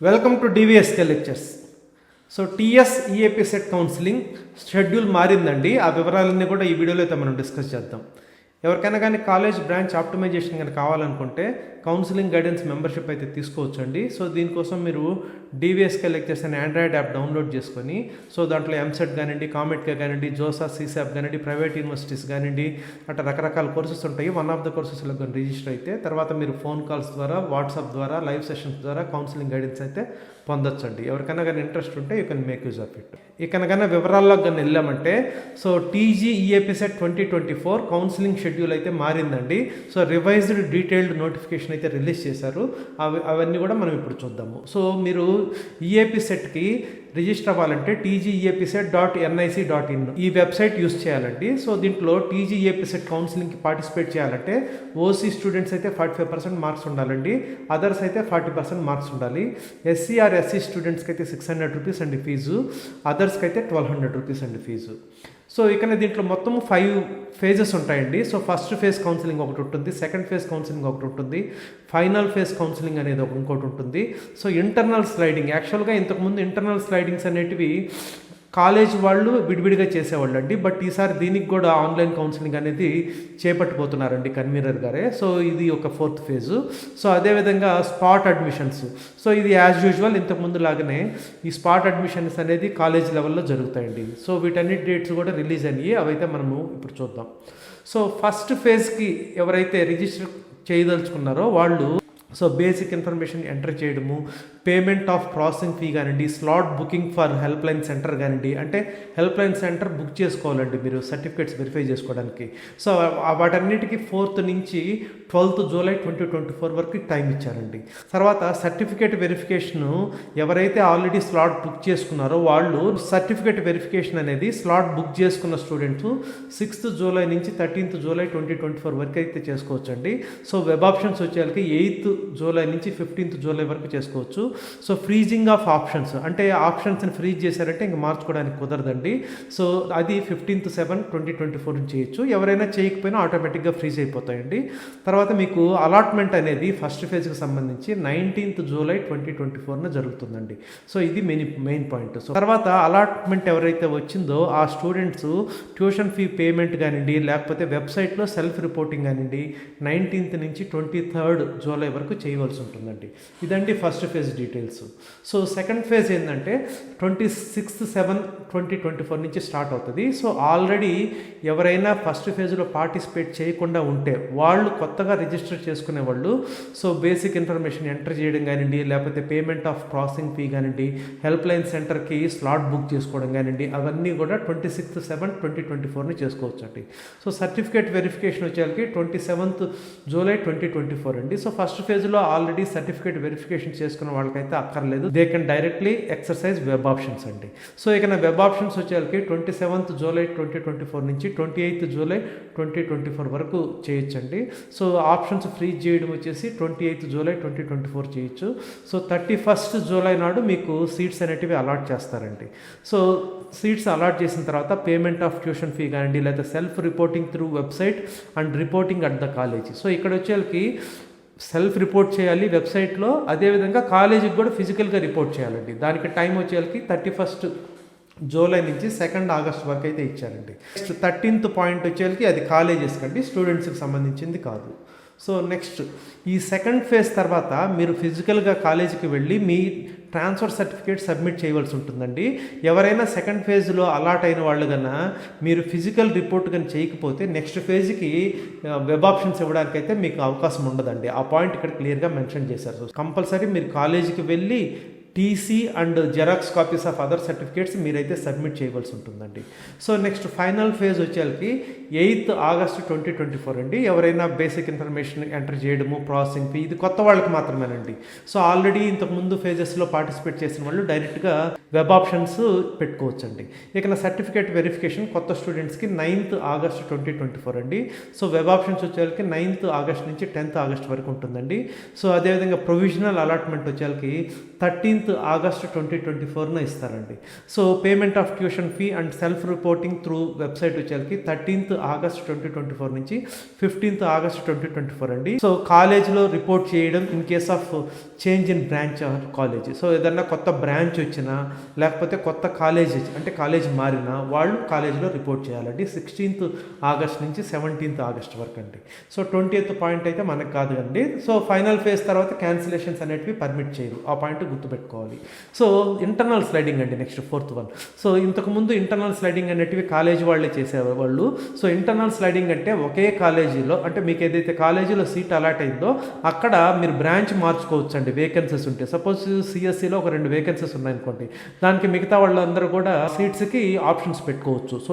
Welcome to DVSK lectures. So TS EAP CET counselling schedule మారిందండి. ఆ వివరాలన్నీ కూడా ఈ వీడియోలో అయితే మనం డిస్కస్ చేద్దాం. ఎవరికైనా కానీ కాలేజ్ బ్రాంచ్ ఆప్టిమైజేషన్ కానీ కావాలనుకుంటే కౌన్సిలింగ్ గైడెన్స్ మెంబర్షిప్ అయితే తీసుకోవచ్చండి. సో దీనికోసం మీరు డివిఎస్కే లెక్చర్స్ అనే ఆండ్రాయిడ్ యాప్ డౌన్లోడ్ చేసుకొని సో దాంట్లో ఎంసెట్ కానివ్వండి, కామెట్కే కానివ్వండి, జోసా, సీసాప్ కానివ్వండి, ప్రైవేట్ యూనివర్సిటీస్ కానివ్వండి, అట్లా రకరకాల కోర్సెస్ ఉంటాయి. వన్ ఆఫ్ ద కోర్సెస్లో కానీ రిజిస్టర్ అయితే తర్వాత మీరు ఫోన్ కాల్స్ ద్వారా, వాట్సాప్ ద్వారా, లైవ్ సెషన్స్ ద్వారా కౌన్సిలింగ్ గైడెన్స్ అయితే పొందొచ్చండి. ఎవరికైనా కానీ ఇంట్రెస్ట్ ఉంటే you can make use of it. ఇకనకన్నా వివరాల్లోకి కానీ వెళ్ళామంటే so TG EAP CET 2024 counselling schedule అయితే మారిందండి. సో రివైజ్డ్ డీటెయిల్డ్ నోటిఫికేషన్ అయితే రిలీజ్ చేశారు. అవన్నీ కూడా మనం ఇప్పుడు చూద్దాము. సో మీరు ఈఏపీ సెట్కి రిజిస్టర్ అవ్వాలంటే tgepset.nic.in ఈ వెబ్సైట్ యూస్ చేయాలండి. సో దీంట్లో tgepset కౌన్సిలింగ్కి పార్టిసిపేట్ చేయాలంటే ఓసీ స్టూడెంట్స్ అయితే 45% మార్క్స్ ఉండాలండి, అదర్స్ అయితే 40% మార్క్స్ ఉండాలి. ఎస్సీ ఆర్ ఎస్సీ స్టూడెంట్స్కి అయితే 600 రూపీస్ అండి ఫీజు, అదర్స్కి అయితే 1200 రూపీస్ అండి ఫీజు. సో ఇక్కడ దీంట్లో మొత్తం 5 ఫేజెస్ ఉంటాయండి. సో ఫస్ట్ ఫేజ్ కౌన్సిలింగ్ ఒకటి ఉంటుంది, సెకండ్ ఫేజ్ కౌన్సిలింగ్ ఒకటి ఉంటుంది, ఫైనల్ ఫేజ్ కౌన్సిలింగ్ అనేది ఇంకోటి ఉంటుంది. సో ఇంటర్నల్ స్లైడింగ్, యాక్చువల్గా ఇంతకుముందు ఇంటర్నల్ స్లైడింగ్స్ అనేటివి కాలేజ్ వాళ్ళు విడివిడిగా చేసేవాళ్ళు అండి. బట్ ఈసారి దీనికి కూడా ఆన్లైన్ కౌన్సిలింగ్ అనేది చేపట్టిపోతున్నారండి కన్వీనర్ గారే. సో ఇది ఒక 4th ఫేజు. సో అదేవిధంగా స్పాట్ అడ్మిషన్స్, సో ఇది యాజ్ యూజువల్ ఇంతకుముందు లాగానే ఈ స్పాట్ అడ్మిషన్స్ అనేది కాలేజ్ లెవెల్లో జరుగుతాయండి. సో వీటన్నిటి డేట్స్ కూడా రిలీజ్ అయ్యి అవైతే మనము ఇప్పుడు చూద్దాం. సో ఫస్ట్ ఫేజ్కి ఎవరైతే రిజిస్టర్ చేయదలుచుకున్నారో వాళ్ళు సో బేసిక్ ఇన్ఫర్మేషన్ ఎంటర్ చేయడము, పేమెంట్ ఆఫ్ ప్రాసెసింగ్ ఫీ కానివ్వండి, slot booking for help line centre కానివ్వండి, అంటే హెల్ప్ లైన్ సెంటర్ బుక్ చేసుకోవాలండి మీరు సర్టిఫికేట్స్ వెరిఫై చేసుకోవడానికి. సో వాటన్నిటికీ 4th నుంచి 12th జూలై 2024 వరకు టైం ఇచ్చారండి. తర్వాత సర్టిఫికేట్ వెరిఫికేషను ఎవరైతే ఆల్రెడీ స్లాట్ బుక్ చేసుకున్నారో వాళ్ళు సర్టిఫికేట్ వెరిఫికేషన్ అనేది స్లాట్ బుక్ చేసుకున్న స్టూడెంట్స్ 6th జూలై నుంచి 13th జూలై 2024 వరకు అయితే చేసుకోవచ్చండి. సో వెబ్ ఆప్షన్స్ వచ్చేసరికి 8th జూలై నుంచి 15th జూలై వరకు చేసుకోవచ్చు. సో ఫ్రీజింగ్ ఆఫ్ ఆప్షన్స్ అంటే ఆప్షన్స్ని ఫ్రీజ్ చేశారంటే ఇంక మార్చుకోవడానికి కుదరదండి. సో అది 15/7/2024 నుంచి చేయొచ్చు. ఎవరైనా చేయకపోయినా ఆటోమేటిక్గా ఫ్రీజ్ అయిపోతాయండి. తర్వాత మీకు అలాట్మెంట్ అనేది ఫస్ట్ ఫేజ్కి సంబంధించి 19th జూలై 2024 జరుగుతుందండి. సో ఇది మెయిన్ పాయింట్. సో తర్వాత అలాట్మెంట్ ఎవరైతే వచ్చిందో ఆ స్టూడెంట్స్ ట్యూషన్ ఫీ పేమెంట్ కానివ్వండి, లేకపోతే వెబ్సైట్లో సెల్ఫ్ రిపోర్టింగ్ కానివ్వండి 19th నుంచి 23rd జూలై వరకు చేయవలసి ఉంటుందండి. ఇదండి first phase details. So second phase ఏంటంటే 26/7/2024 నుంచి స్టార్ట్ అవుతుంది. సో ఆల్రెడీ ఎవరైనా ఫస్ట్ ఫేజ్లో పార్టిసిపేట్ చేయకుండా ఉంటే వాళ్ళు కొత్తగా రిజిస్టర్ చేసుకునే వాళ్ళు సో బేసిక్ ఇన్ఫర్మేషన్ ఎంటర్ చేయడం కానివ్వండి, లేకపోతే పేమెంట్ ఆఫ్ ప్రాసెసింగ్ ఫీ కానివ్వండి, హెల్ప్ లైన్ సెంటర్కి స్లాట్ బుక్ చేసుకోవడం కానివ్వండి, అవన్నీ కూడా 26/7/2024 చేసుకోవచ్చు అండి. సో సర్టిఫికేట్ వెరిఫికేషన్ వచ్చేసరికి 27th జూలై 2024 అండి. సో ఫస్ట్ ఫేజ్లో ఆల్రెడీ సర్టిఫికేట్ వెరిఫికేషన్ చేసుకున్న వాళ్ళకైతే అక్కర్లేదు, they can directly exercise web options అండి. సో ఇక వెబ్ ఆప్షన్స్ వచ్చేసరికి 27th జూలై 2024 నుంచి 28th జూలై 2024 వరకు చేయొచ్చండి. సో ఆప్షన్స్ ఫ్రీజ్ చేయడం వచ్చేసి 28th జూలై 2024 చేయొచ్చు. సో 31st జూలై నాడు మీకు సీట్స్ అనేటివి అలాట్ చేస్తారండి. సో సీట్స్ అలాట్ చేసిన తర్వాత పేమెంట్ ఆఫ్ ట్యూషన్ ఫీ కానివ్వండి, లేదా self reporting through website and reporting at the college. So ఇక్కడ వచ్చేసరికి సెల్ఫ్ రిపోర్ట్ చేయాలి వెబ్సైట్లో, అదేవిధంగా కాలేజీకి కూడా ఫిజికల్గా రిపోర్ట్ చేయాలండి. దానికి టైం వచ్చేసరికి 31st జూలై నుంచి 2nd ఆగస్ట్ వరకు అయితే ఇచ్చారండి. నెక్స్ట్ 13th పాయింట్ వచ్చేసరికి అది కాలేజెస్కి అండి, స్టూడెంట్స్కి సంబంధించింది కాదు. సో నెక్స్ట్ ఈ సెకండ్ ఫేజ్ తర్వాత మీరు ఫిజికల్గా కాలేజీకి వెళ్ళి మీ ట్రాన్స్ఫర్ సర్టిఫికేట్ సబ్మిట్ చేయవలసి ఉంటుందండి. ఎవరైనా సెకండ్ ఫేజ్లో అలాట్ అయిన వాళ్ళు కన్నా మీరు ఫిజికల్ రిపోర్ట్ కానీ చేయకపోతే నెక్స్ట్ ఫేజ్కి వెబ్ ఆప్షన్స్ ఇవ్వడానికైతే మీకు అవకాశం ఉండదండి. ఆ పాయింట్ ఇక్కడ క్లియర్గా మెన్షన్ చేశారు. సో కంపల్సరీ మీరు కాలేజీకి వెళ్ళి TC and xerox copies of other certificates మీరైతే సబ్మిట్ చేయవలసి ఉంటుందండి. సో నెక్స్ట్ ఫైనల్ ఫేజ్ వచ్చేసరికి 8th ఆగస్ట్ 2024 అండి. ఎవరైనా బేసిక్ ఇన్ఫర్మేషన్ ఎంటర్ చేయడము, ప్రాసెసింగ్ ఫీ, ఇది కొత్త వాళ్ళకి మాత్రమేనండి. సో ఆల్రెడీ ఇంతకుముందు ఫేజెస్లో పార్టిసిపేట్ చేసిన వాళ్ళు డైరెక్ట్గా వెబ్ ఆప్షన్స్ పెట్టుకోవచ్చండి. ఇక సర్టిఫికేట్ వెరిఫికేషన్ కొత్త స్టూడెంట్స్కి 9th ఆగస్ట్ 2024 అండి. సో వెబ్ ఆప్షన్స్ వచ్చేసరికి 9th ఆగస్ట్ నుంచి 10th ఆగస్ట్ వరకు ఉంటుందండి. సో అదేవిధంగా ప్రొవిజనల్ అలాట్మెంట్ వచ్చేసరికి 13th ఆగస్ట్ 2024 ఇస్తారండి. So payment of tuition fee and self reporting through website వచ్చేసరికి 13th ఆగస్ట్ 2024 నుంచి 15th ఆగస్ట్ 2024 అండి. సో కాలేజ్లో రిపోర్ట్ చేయడం in case of change in branch or college. So ఏదన్నా కొత్త బ్రాంచ్ వచ్చినా లేకపోతే కొత్త కాలేజ్ అంటే కాలేజ్ మారినా వాళ్ళు కాలేజీలో రిపోర్ట్ చేయాలండి. 16th ఆగస్ట్ నుంచి 17th ఆగస్ట్ వరకు అండి. సో 20th పాయింట్ అయితే మనకు కాదు అండి. సో ఫైనల్ ఫేజ్ తర్వాత క్యాన్సిలేషన్స్ అనేటివి పర్మిట్ చేయరు, ఆ పాయింట్ గుర్తుపెట్టుకోవాలి. సో ఇంటర్నల్ స్లైడింగ్ అండి నెక్స్ట్ 4th వన్. సో ఇంతకుముందు ఇంటర్నల్ స్లైడింగ్ అనేటివి కాలేజ్ వాళ్ళే చేసేవాళ్ళు. సో ఇంటర్నల్ స్లైడింగ్ అంటే ఒకే కాలేజీలో అంటే మీకు ఏదైతే కాలేజీలో సీట్ అలాట్ అయిందో అక్కడ మీరు బ్రాంచ్ మార్చుకోవచ్చు అండి వేకెన్సీస్ ఉంటే. సపోజ్ సిఎస్సిలో ఒక 2 వేకెన్సీస్ ఉన్నాయనుకోండి, దానికి మిగతా వాళ్ళందరూ కూడా సీట్స్కి ఆప్షన్స్ పెట్టుకోవచ్చు. సో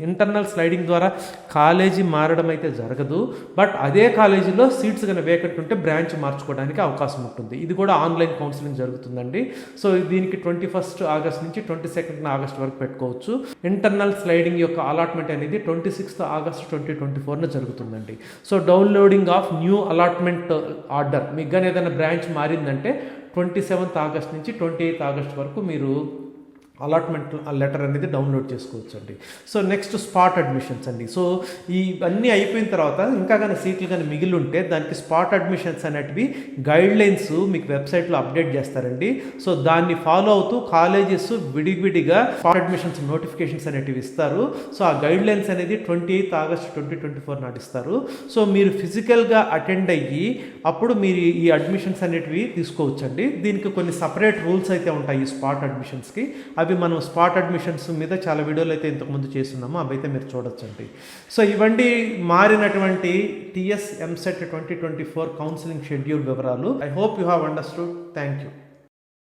ఇంటర్నల్ స్లైడింగ్ ద్వారా కాలేజీ మారడం అయితే జరగదు, బట్ అదే కాలేజీలో సీట్స్ కనుక వేకెంట్ ఉంటే బ్రాంచ్ మార్చుకోవడానికి అవకాశం ఉంటుంది. ఇది కూడా ఆన్లైన్ కౌన్సిలింగ్ జరుగుతుందండి. సో దీనికి 21st ఆగస్ట్ నుంచి 22nd ఆగస్ట్ వరకు పెట్టుకోవచ్చు. ఇంటర్నల్ స్లైడింగ్ యొక్క అలాట్మెంట్ అనేది 26th ఆగస్ట్ 2024 జరుగుతుందండి. So downloading of new allotment order మీకు కానీ ఏదైనా బ్రాంచ్ మారిందంటే 27th ఆగస్ట్ నుంచి 28th ఆగస్ట్ వరకు మీరు అలాట్మెంట్ లెటర్ అనేది డౌన్లోడ్ చేసుకోవచ్చు అండి. సో నెక్స్ట్ స్పాట్ అడ్మిషన్స్ అండి. సో ఇవన్నీ అయిపోయిన తర్వాత ఇంకా కానీ సీట్లు కానీ మిగిలి ఉంటే దానికి స్పాట్ అడ్మిషన్స్ అనేటివి గైడ్లైన్స్ మీకు వెబ్సైట్లో అప్డేట్ చేస్తారండి. సో దాన్ని ఫాలో అవుతూ కాలేజెస్ విడివిడిగా స్పాట్ అడ్మిషన్స్ నోటిఫికేషన్స్ అనేటివి ఇస్తారు. సో ఆ గైడ్లైన్స్ అనేది 28th ఆగస్ట్ 2024 నాటి ఇస్తారు. సో మీరు ఫిజికల్గా అటెండ్ అయ్యి అప్పుడు మీరు ఈ అడ్మిషన్స్ అనేటివి తీసుకోవచ్చండి. దీనికి కొన్ని సపరేట్ రూల్స్ అయితే ఉంటాయి ఈ స్పాట్ అడ్మిషన్స్కి. అవి మనం స్పాట్ అడ్మిషన్స్ మీద చాలా వీడియోలు అయితే ఇంతకుముందు చేస్తున్నాము, అవి అయితే మీరు చూడొచ్చండి. సో ఇవన్నీ మారినటువంటి టీఎస్ ఎంసెట్ 2024 కౌన్సిలింగ్ షెడ్యూల్ వివరాలు. I hope you have understood. Thank you.